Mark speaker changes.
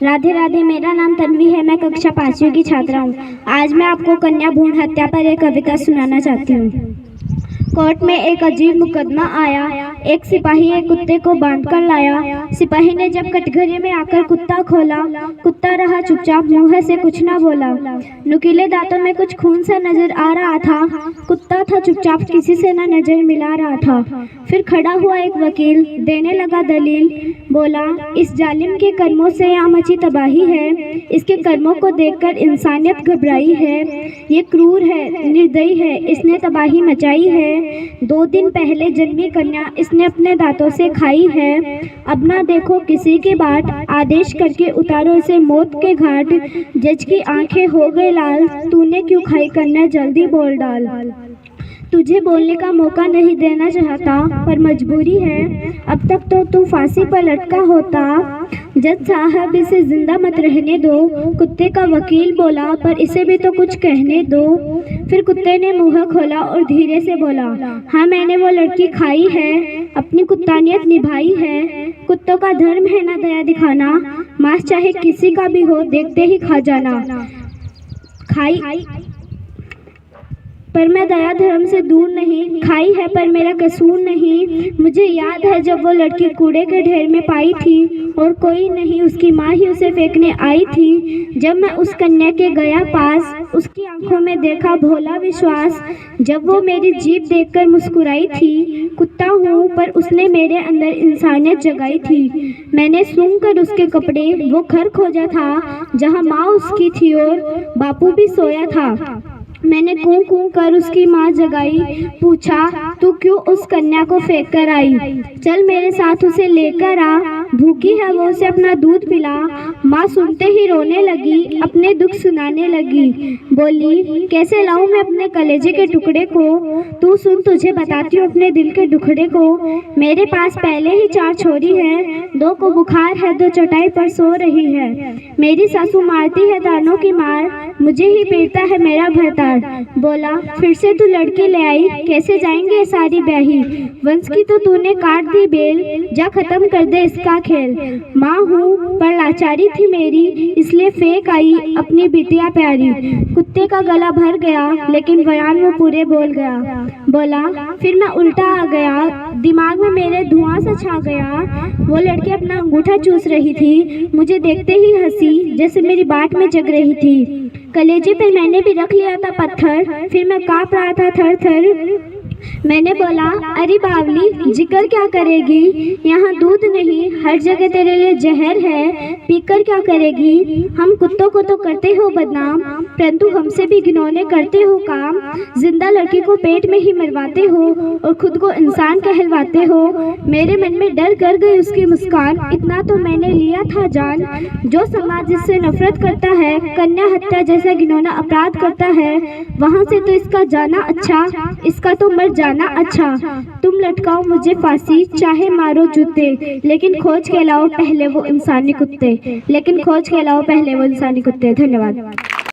Speaker 1: राधे राधे। मेरा नाम तन्वी है। मैं कक्षा 5वीं की छात्रा हूँ। आज मैं आपको कन्या भ्रूण हत्या पर एक कविता सुनाना चाहती हूँ। कोर्ट में एक अजीब मुकदमा आया। एक सिपाही एक कुत्ते को बांध कर लाया। सिपाही ने जब कटघरे में आकर कुत्ता खोला, कुत्ता रहा चुपचाप, मुंह से कुछ ना बोला। नुकीले दांतों में कुछ खून सा नजर आ रहा था। कुत्ता था चुपचाप, किसी से ना नजर मिला रहा था। फिर खड़ा हुआ एक वकील, देने लगा दलील। बोला, इस जालिम के कर्मों से यहाँ मची तबाही है। इसके कर्मों को देखकर इंसानियत घबराई है। ये क्रूर है, निर्दयी है, इसने तबाही मचाई है। 2 दिन पहले जन्मी कन्या इसने अपने दांतों से खाई है। अब ना देखो किसी की बाट, आदेश करके उतारो इसे मौत के घाट। जज की आंखें हो गई लाल, तूने क्यों खाई कन्या, जल्दी बोल डाल। तुझे बोलने का मौका नहीं देना चाहता, पर मजबूरी है। अब तक तो तू फांसी पर लटका होता। जज साहब, इसे जिंदा मत रहने दो। कुत्ते का वकील बोला, पर इसे भी तो कुछ कहने दो। फिर कुत्ते ने मुंह खोला और धीरे से बोला, हाँ मैंने वो लड़की खाई है, अपनी कुत्तानियत निभाई है। कुत्तों का धर्म है ना दया दिखाना, मांस चाहे किसी का भी हो देखते ही खा जाना। खाई पर मैं दया धर्म से दूर नहीं, खाई है पर मेरा कसूर नहीं। मुझे याद है जब वो लड़की कूड़े के ढेर में पाई थी और कोई नहीं, उसकी माँ ही उसे फेंकने आई थी। जब मैं उस कन्या के गया पास, उसकी आंखों में देखा भोला विश्वास। जब वो मेरी जीभ देखकर मुस्कुराई थी। कुत्ता हूँ पर उसने मेरे अंदर इंसानियत जगाई थी। मैंने सूंघ कर उसके कपड़े, वो घर खोजा था जहाँ माँ उसकी थी और बापू भी सोया था। मैंने कूं कूं कर उसकी माँ जगाई, पूछा तू क्यों उस कन्या को फेंक कर आई, चल मेरे साथ उसे लेकर आ, भूखी है वो, उसे अपना दूध पिला। माँ सुनते ही रोने लगी, अपने दुख सुनाने लगी। बोली, कैसे लाऊं मैं अपने कलेजे के टुकड़े को, तू सुन तुझे बताती हूँ अपने दिल के दुखड़े को। मेरे पास पहले ही 4 छोरी है, 2 को बुखार है, 2 चटाई पर सो रही है। मेरी सासू मारती है दानों की मार, मुझे ही पीटता है मेरा भरतार। बोला, फिर से तू लड़की ले आई, कैसे जाएंगे सारी ब्याही। वंश की तो तूने काट दी बेल, जा खत्म कर दे इसका खेल। माँ हूँ पर लाचारी थी मेरी, इसलिए फेंक आई अपनी बिटिया प्यारी। कुत्ते का गला भर गया लेकिन बयान वो पूरे बोल गया। बोला, फिर मैं उल्टा आ गया, दिमाग में मेरे धुआं सा छा गया। वो लड़की अपना अंगूठा चूस रही थी, मुझे देखते ही हंसी, जैसे मेरी बाट में जग रही थी। कलेजे पे मैंने भी रख लिया था पत्थर, फिर मैं कांप रहा था थर थर। मैंने बोला, अरे बावली जिक्र क्या करेगी, यहाँ दूध नहीं, हर जगह तेरे लिए जहर है, पीकर क्या करेगी। हम कुत्तों को तो करते हो बदनाम, परंतु हमसे भी घिनौने करते हो काम। जिंदा लड़की को पेट में ही मरवाते हो और खुद को इंसान कहलवाते हो। मेरे मन में डर कर गई उसकी मुस्कान, इतना तो मैंने लिया था जान। जो समाज जिससे नफरत करता है, कन्या हत्या जैसा घिनौना अपराध करता है, वहाँ से तो इसका जाना अच्छा, इसका तो मर जाना अच्छा। तुम लटकाओ मुझे फांसी, चाहे मारो जूते, लेकिन खोज के लाओ पहले वो इंसानी कुत्ते, लेकिन खोज के लाओ पहले वो इंसानी कुत्ते। धन्यवाद।